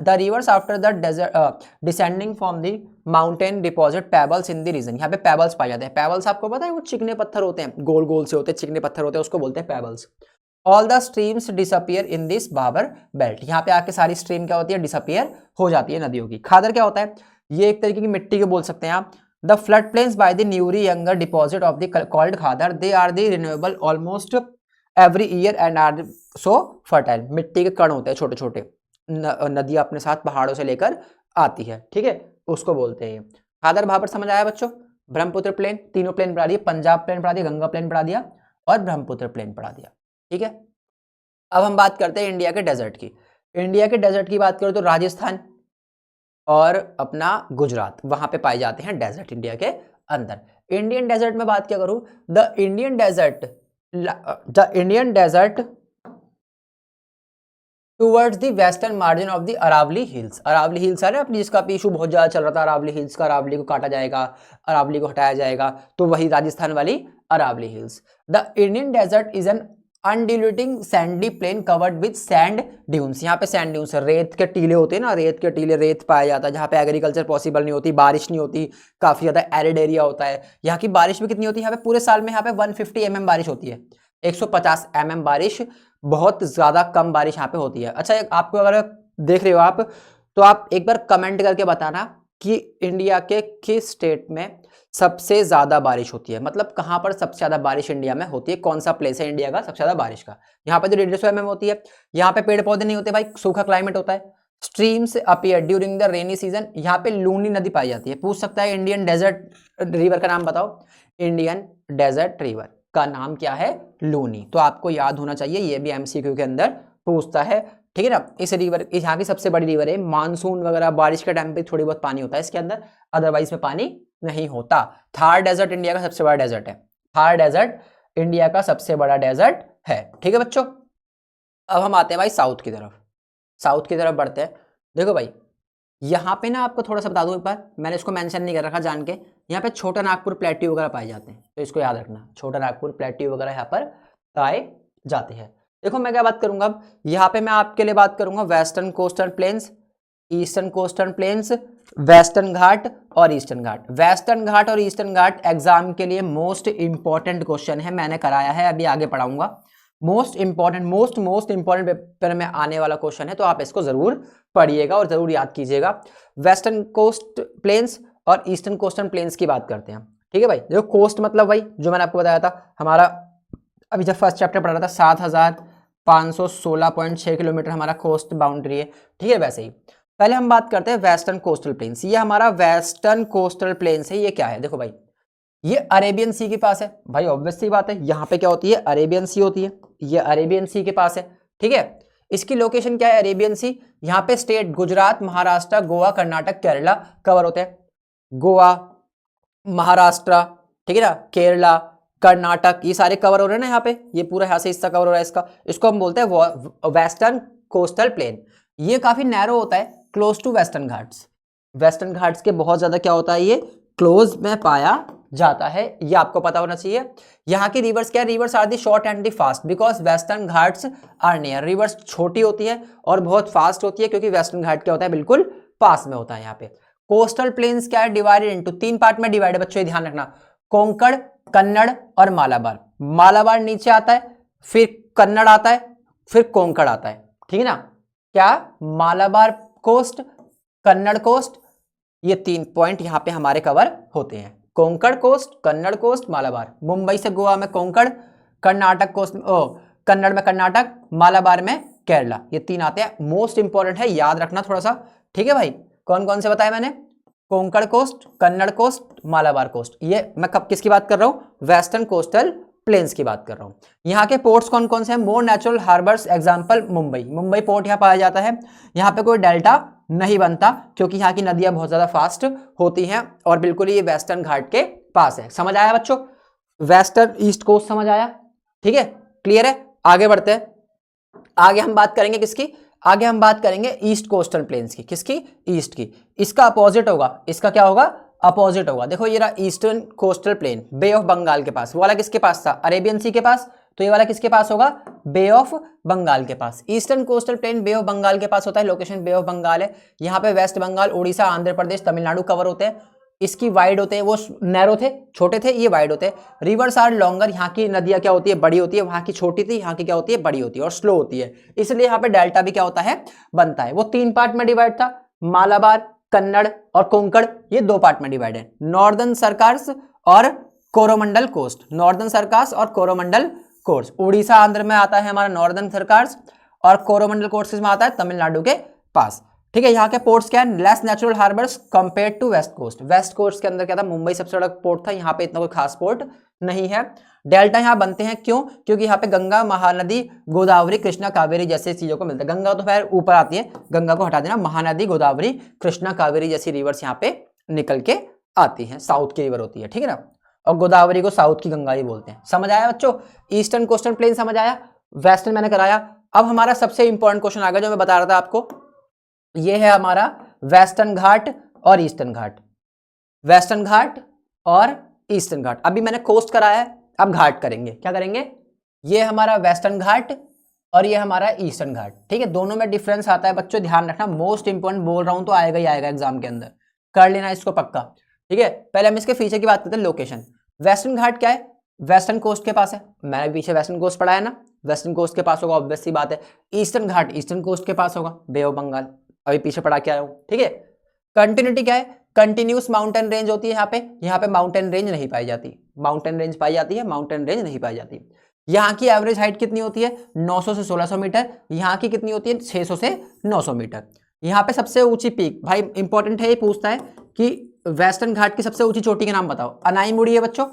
S1: The rivers after the desert descending from the mountain deposit pebbles in the region, यहाँ पे पेबल्स पाए जाते हैं। पेबल्स आपको पता है वो चिकने पत्थर होते हैं, गोल गोल से होते हैं, चिकने पत्थर होते हैं, उसको बोलते हैं pebbles. All the streams disappear in this Bhabar belt, यहाँ पे आके सारी स्ट्रीम क्या होती है, डिसअपियर हो जाती है नदियों की। खादर क्या होता है, ये एक तरीके की मिट्टी के बोल सकते हैं आप। The floodplains by the Newry Younger deposit of the called Khadar, they are the renewable almost every year and are so fertile, मिट्टी के कण होते हैं छोटे छोटे, नदी अपने साथ पहाड़ों से लेकर आती है, ठीक है, उसको बोलते हैं। खादर भाबर समझ आया बच्चों। ब्रह्मपुत्र प्लेन, तीनों प्लेन पढ़ा दिया, पंजाब प्लेन पढ़ा दिया, गंगा प्लेन पढ़ा दिया और ब्रह्मपुत्र प्लेन पढ़ा दिया, ठीक है। अब हम बात करते हैं इंडिया के डेजर्ट की। इंडिया के डेजर्ट की बात करो तो राजस्थान और अपना गुजरात, वहां पे पाए जाते हैं डेजर्ट इंडिया के अंदर। इंडियन डेजर्ट में बात क्या करूं, the Indian desert towards the western margin of the Aravalli hills, Aravalli hills है ना अपनी, जिसका इशू बहुत ज्यादा चल रहा था अरावली हिल्स का, अरावली को काटा जाएगा, अरावली को हटाया जाएगा, तो वही राजस्थान वाली Aravalli hills. The Indian desert is an undulating sandy plain covered with sand dunes, यहाँ पे सैंड ड्यून्स, रेत के टीले होते हैं ना, रेत के टीले, रेत पाया जाता है जहाँ पे एग्रीकल्चर पॉसिबल नहीं होती, बारिश नहीं होती, काफी ज्यादा एरिड एरिया होता है। यहाँ की बारिश भी कितनी होती है, यहाँ पे पूरे साल में यहाँ पे 150 mm बारिश होती है, 150 mm बारिश, बहुत ज्यादा कम बारिश यहाँ पे होती है। अच्छा आपको अगर देख रहे हो आप, तो आप एक बार कमेंट करके बताना कि इंडिया के किस स्टेट में सबसे ज्यादा बारिश होती है, मतलब कहां पर सबसे ज्यादा बारिश इंडिया में होती है, कौन सा प्लेस है इंडिया का सबसे ज्यादा बारिश का। यहाँ पे तो 150 mm होती है, यहाँ पे पेड़ पौधे नहीं होते भाई, सूखा क्लाइमेट होता है। Streams appear during the rainy season, यहाँ पे लूनी नदी पाई जाती है। पूछ सकता है इंडियन डेजर्ट रिवर का नाम बताओ, इंडियन डेजर्ट रिवर का नाम क्या है, लूनी, तो आपको याद होना चाहिए, ये भी एमसीक्यू के अंदर पूछता है, ठीक है ना। इस रिवर, यहाँ की सबसे बड़ी रिवर है, मानसून वगैरह बारिश के टाइम पे थोड़ी बहुत पानी होता है इसके अंदर, अदरवाइज में पानी नहीं होता। थार डेजर्ट इंडिया का सबसे बड़ा डेजर्ट है, थार डेजर्ट इंडिया का सबसे बड़ा डेजर्ट है, ठीक है बच्चों। अब हम आते हैं भाई साउथ की तरफ, साउथ की तरफ बढ़ते हैं। देखो भाई यहाँ पे ना आपको थोड़ा सा बता दूं एक बार, मैंने इसको मेंशन नहीं कर रखा जान के, यहाँ पे छोटा नागपुर प्लेट्यू वगैरह पाए जाते हैं, तो इसको याद रखना, छोटा नागपुर प्लेट्यू वगैरह यहाँ पर पाए जाते हैं। देखो मैं क्या बात करूंगा अब, यहाँ पे मैं आपके लिए बात करूंगा western coastal plains, eastern coastal plains, western ghat और ईस्टर्न घाट। वेस्टर्न घाट और ईस्टर्न घाट एग्जाम के लिए मोस्ट इंपॉर्टेंट क्वेश्चन है, मैंने कराया है, अभी आगे पढ़ाऊंगा। Most important, most important paper में आने वाला क्वेश्चन है, तो आप इसको जरूर पढ़िएगा और जरूर याद कीजिएगा। वेस्टर्न कोस्ट प्लेन्स और ईस्टर्न कोस्टल प्लेन्स की बात करते हैं, ठीक है भाई। देखो कोस्ट मतलब भाई जो मैंने आपको बताया था, हमारा अभी जब फर्स्ट चैप्टर पढ़ा था 7516.6 किलोमीटर हमारा कोस्ट बाउंड्री है, ठीक है। वैसे ही पहले हम बात करते हैं वेस्टर्न कोस्टल प्लेन्स, ये हमारा वेस्टर्न कोस्टल प्लेन्स है। ये क्या है, देखो भाई ये अरेबियन सी के पास है भाई, ऑब्वियस सी बात है, यहाँ पे क्या होती है, अरेबियन सी होती है, ये अरेबियन सी के पास है, ठीक है। इसकी लोकेशन क्या है, अरेबियन सी, यहाँ पे स्टेट गुजरात, महाराष्ट्र, गोवा, कर्नाटक, केरला कवर होते हैं। गोवा, महाराष्ट्र, ठीक है ना, केरला, कर्नाटक, ये सारे कवर हो रहे हैं ना यहाँ पे, ये पूरा यहाँ से हिस्सा कवर हो रहा है इसका, इसको हम बोलते हैं वेस्टर्न कोस्टल प्लेन। ये काफी नैरो होता है, close to Western Ghats, Western Ghats के बहुत ज्यादा क्या होता है, ये क्लोज में पाया जाता है, ये आपको पता होना चाहिए। यहाँ की रिवर्स क्या है, rivers are the short and the fast, because Western Ghats are near, rivers छोटी होती है और बहुत फास्ट होती है, क्योंकि वेस्टर्न घाट क्या होता है, बिल्कुल पास में होता है। यहाँ पे कोस्टल प्लेन्स क्या है, डिवाइडेड इनटू 3 पार्ट में डिवाइड है बच्चों, ध्यान रखना, कोंकण, कन्नड़ और मालाबार। मालाबार नीचे आता है, फिर कन्नड़ आता है, फिर कोंकण आता है, ठीक है ना। क्या, मालाबार कोस्ट, कन्नड़ कोस्ट, ये 3 पॉइंट यहाँ पे हमारे कवर होते हैं। Konkan coast, Kannada coast, Malabar. मुंबई से गोवा में कोंकण, कर्नाटक कोस्ट, कन्नड़ में कर्नाटक, मालाबार में केरला, ये 3 आते हैं। मोस्ट इंपॉर्टेंट है, याद रखना थोड़ा सा, ठीक है भाई। कौन कौन से बताया मैंने? Konkan coast, Kannada coast, Malabar coast. ये मैं कब किसकी बात कर रहा हूँ? वेस्टर्न कोस्टल प्लेन्स की बात कर रहा हूँ। यहाँ के पोर्ट्स कौन कौन से हैं? More natural harbours, example Mumbai. Mumbai port यहाँ पाया जाता है। यहाँ पे कोई डेल्टा नहीं बनता क्योंकि यहाँ की नदियां बहुत ज्यादा फास्ट होती हैं और बिल्कुल ये वेस्टर्न घाट के पास है। समझ आया बच्चों? वेस्टर्न ईस्ट कोस्ट समझ आया? ठीक है, क्लियर है। आगे बढ़ते हैं। आगे हम बात करेंगे किसकी? आगे हम बात करेंगे ईस्ट कोस्टल प्लेन्स की। किसकी? ईस्ट की। इसका अपोजिट होगा, इसका क्या होगा? अपोजिट होगा। देखो ये रहा eastern coastal plain, bay of Bengal के पास। वो वाला किसके पास था? अरेबियन सी के पास। तो ये वाला किसके पास होगा? बे ऑफ बंगाल के पास। Eastern coastal plain bay of Bengal के पास होता है। लोकेशन बे ऑफ बंगाल है। यहाँ पे वेस्ट बंगाल, उड़ीसा, आंध्र प्रदेश, तमिलनाडु कवर होते हैं। इसकी वाइड होते हैं, वो नैरो थे, छोटे थे, ये वाइड होते हैं। रिवर्स आर लॉन्गर, यहाँ की नदियाँ क्या होती है? बड़ी होती है। वहाँ की छोटी थी, यहाँ की क्या होती है? बड़ी होती है और स्लो होती है। इसलिए यहाँ पे डेल्टा भी क्या होता है? बनता है। वो 3 पार्ट में डिवाइड था, मालाबार, कन्नड़ और कोंकण, ये 2 पार्ट में डिवाइड है। नॉर्दर्न सरकार्स और कोरोमंडल कोस्ट। नॉर्दर्न सरकार्स और कोरोमंडल कोस्ट। उड़ीसा आंध्र में आता है हमारा नॉर्दर्न सरकार्स और कोरोमंडल कोस्ट में आता है तमिलनाडु के पास। ठीक है, यहाँ के पोर्ट्स क्या है? Less natural harbours compare to west coast. West coast के अंदर क्या था? मुंबई सबसे बड़ा पोर्ट था। यहाँ पे इतना कोई खास पोर्ट नहीं है। डेल्टा यहाँ बनते हैं, क्यों? क्योंकि यहाँ पे गंगा, महानदी, गोदावरी, कृष्णा, कावेरी जैसे चीजों को मिलता है। गंगा तो फिर ऊपर आती है, गंगा को हटा देना। महानदी, गोदावरी, कृष्णा, कावेरी जैसी रिवर्स यहाँ पे निकल के आती हैं, साउथ की रिवर होती है। ठीक है ना। और गोदावरी को साउथ की गंगा ही बोलते हैं। समझ आया बच्चों? ईस्टर्न कोस्टल प्लेन समझ आया, वेस्टर्न मैंने कराया। अब हमारा सबसे इंपॉर्टेंट क्वेश्चन आ गया जो मैं बता रहा था आपको, ये है हमारा वेस्टर्न घाट और ईस्टर्न घाट। वेस्टर्न घाट और ईस्टर्न घाट। अभी मैंने कोस्ट कराया है, अब घाट करेंगे। क्या करेंगे? ये हमारा वेस्टर्न घाट और ये हमारा ईस्टर्न घाट। ठीक है, दोनों में डिफरेंस आता है बच्चों, ध्यान रखना। मोस्ट इंपॉर्टेंट बोल रहा हूं तो आएगा ही आएगा एग्जाम के अंदर, कर लेना इसको पक्का। ठीक है, पहले हम इसके फीचर की बात करते हैं। लोकेशन, वेस्टर्न घाट क्या है? वेस्टर्न कोस्ट के पास है। मैंने पीछे वेस्टर्न कोस्ट पढ़ाया ना, वेस्टर्न कोस्ट के पास होगा, ऑब्वियस सी बात है। ईस्टर्न घाट ईस्टर्न कोस्ट के पास होगा, बे ऑफ बंगाल, अभी पीछे पढ़ा के आया हूं। ठीक है, कंटिन्यूटी क्या है? कंटिन्यूस माउंटेन रेंज होती है। यहाँ पे माउंटेन रेंज नहीं पाई जाती। माउंटेन रेंज पाई जाती है, माउंटेन रेंज नहीं पाई जाती। यहाँ की एवरेज हाइट कितनी होती है? 900 से 1600 मीटर। यहाँ की कितनी होती है? 600 से 900 मीटर। यहाँ पे सबसे ऊंची पीक, भाई इंपॉर्टेंट है, ये पूछता है कि वेस्टर्न घाट की सबसे ऊंची चोटी का नाम बताओ। अनाईमुड़ी है बच्चों,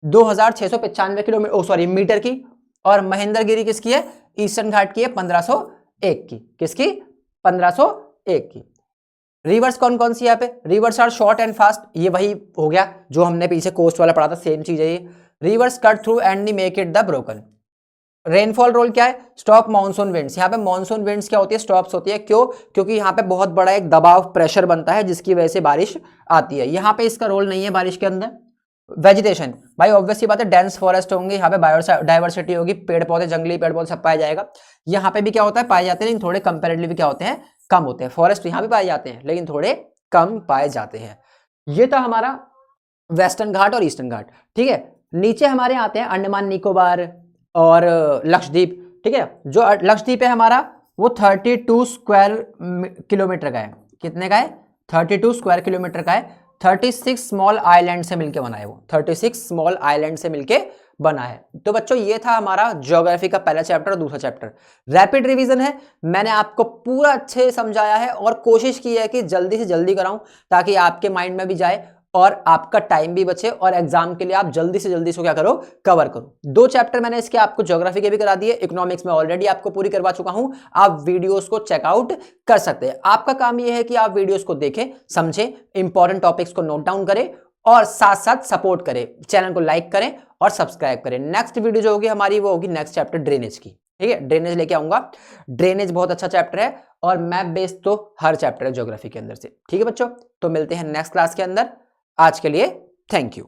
S1: 2695 किलोमीटर सॉरी मीटर की। और महेंद्रगिरी किसकी है? ईस्टर्न घाट की है, 1501 की। किसकी? 1501 की। रिवर्स कौन कौन सी यहाँ पे? Rivers are short and fast, ये वही हो गया जो हमने पीछे कोस्ट वाला पढ़ा था, सेम चीज है ये। Rivers cut through and make it the broken. Rainfall role क्या है? Stop monsoon winds. यहाँ पे मानसून विंड्स क्या होती है? स्टॉप्स होती है। क्यों? क्योंकि यहाँ पे बहुत बड़ा एक दबाव, प्रेशर बनता है जिसकी वजह से बारिश आती है। यहाँ पे इसका रोल नहीं है बारिश के अंदर। वेजिटेशन, भाई ऑब्वियस सी बात है, डेंस फॉरेस्ट होंगे, यहाँ पे बायोडाइवर्सिटी होगी, पेड़ पौधे, जंगली पेड़ पौधे सब पाया जाएगा। यहाँ पे भी क्या होता है? पाए जाते हैं, लेकिन थोड़े कंपेरेटिवली क्या होते हैं? कम होते हैं। फॉरेस्ट यहाँ भी पाए जाते हैं लेकिन थोड़े कम पाए जाते हैं। ये था हमारा वेस्टर्न घाट और ईस्टर्न घाट। ठीक है, नीचे हमारे आते हैं अंडमान निकोबार और लक्षद्वीप। ठीक है, जो लक्षद्वीप है हमारा वो 32 स्क्वायर किलोमीटर का है। कितने का है? 32 स्क्वायर किलोमीटर का है। 36 स्मॉल आइलैंड से मिलकर बना है वो, 36 स्मॉल आइलैंड से मिलके बना है। तो बच्चों ये था हमारा ज्योग्राफी का पहला चैप्टर और दूसरा चैप्टर। रैपिड रिवीजन है, मैंने आपको पूरा अच्छे से समझाया है और कोशिश की है कि जल्दी से जल्दी कराऊं ताकि आपके माइंड में भी जाए और आपका टाइम भी बचे और एग्जाम के लिए आप जल्दी से जल्दी इसको क्या करो? कवर करो। 2 चैप्टर मैंने इसके आपको ज्योग्राफी के भी करा दिए, इकोनॉमिक्स में ऑलरेडी आपको पूरी करवा चुका हूं। आप वीडियोस को चेकआउट कर सकते हैं। आपका काम यह है कि आप वीडियोस को देखें, समझें, इंपॉर्टेंट टॉपिक्स को नोट डाउन करें और साथ साथ सपोर्ट करें। चैनल को लाइक करें और सब्सक्राइब करें। नेक्स्ट वीडियो जो होगी हमारी वो होगी नेक्स्ट चैप्टर ड्रेनेज की। ठीक है, ड्रेनेज लेके आऊंगा। ड्रेनेज बहुत अच्छा चैप्टर है और मैप बेस्ड तो हर चैप्टर है ज्योग्राफी के अंदर से। ठीक है बच्चों, तो मिलते हैं नेक्स्ट क्लास के अंदर। आज के लिए थैंक यू।